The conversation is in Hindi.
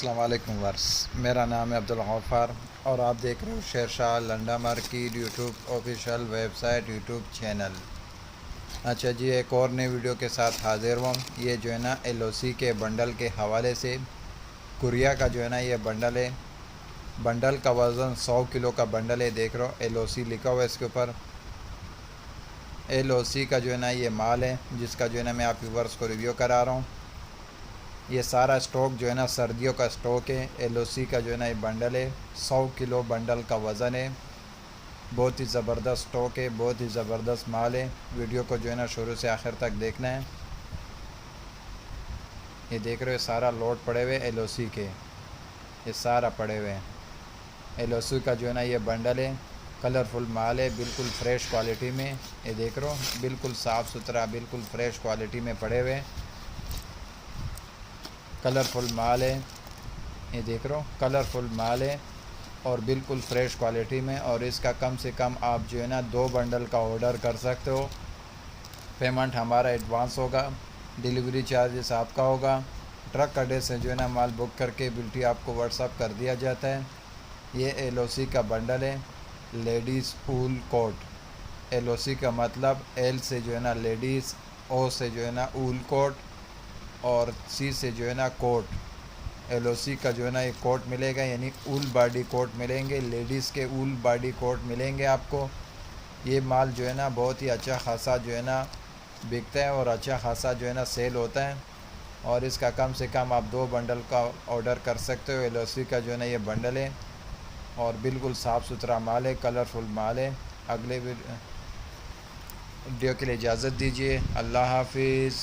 अस्सलाम वालेकुम वर्स, मेरा नाम है अब्दुल गफ़ार और आप देख रहे हो Shershah Landa market YouTube official website YouTube channel. अच्छा जी, एक और नई वीडियो के साथ हाज़िर हूँ। ये जो है ना LOC के बंडल के हवाले से कुरिया का जो है ना ये बंडल है। बंडल का वज़न 100 किलो का बंडल है। देख रहे हो LOC लिखा हुआ है इसके ऊपर। LOC का जो है ना ये माल है जिसका जो है ना मैं आप व्यूअर्स को रिव्यू करा रहा हूँ। ये सारा स्टॉक जो है ना सर्दियों का स्टॉक है। LOC का जो है ना ये बंडल है। 100 किलो बंडल का वज़न है। बहुत ही ज़बरदस्त स्टॉक है, बहुत ही ज़बरदस्त माल है। वीडियो को जो है ना शुरू से आखिर तक देखना है। ये देख रहे हो सारा लोड पड़े हुए LOC के, ये सारा पड़े हुए हैं। LOC का जो है ना ये बंडल है। कलरफुल माल है, बिल्कुल फ्रेश क्वालिटी में। ये देख रहे हो बिल्कुल साफ़ सुथरा, बिल्कुल फ्रेश क्वालिटी में पड़े हुए। कलरफुल माल है, ये देख रहे हो कलरफुल माल है और बिल्कुल फ्रेश क्वालिटी में। और इसका कम से कम आप जो है ना 2 बंडल का ऑर्डर कर सकते हो। पेमेंट हमारा एडवांस होगा, डिलीवरी चार्जेस आपका होगा। ट्रक अड्डे से जो है ना माल बुक करके बिल्टी आपको व्हाट्सअप कर दिया जाता है। ये LOC का बंडल है, लेडीज़ ऊल कोट। LOC का मतलब L से जो है ना लेडीज़, O से जो है ना ऊल कोट और C से जो है ना कोट। LOC का जो है ना एक कोट मिलेगा, यानी ऊल बॉडी कोट मिलेंगे, लेडीज़ के ऊल बॉडी कोट मिलेंगे आपको। ये माल जो है ना बहुत ही अच्छा खासा जो है ना बिकता है और अच्छा खासा जो है ना सेल होता है। और इसका कम से कम आप 2 बंडल का ऑर्डर कर सकते हो। LOC का जो है ना ये बंडल है और बिल्कुल साफ़ सुथरा माल है, कलरफुल माल है। अगले वीडियो के लिए इजाज़त दीजिए। अल्लाह हाफिज़।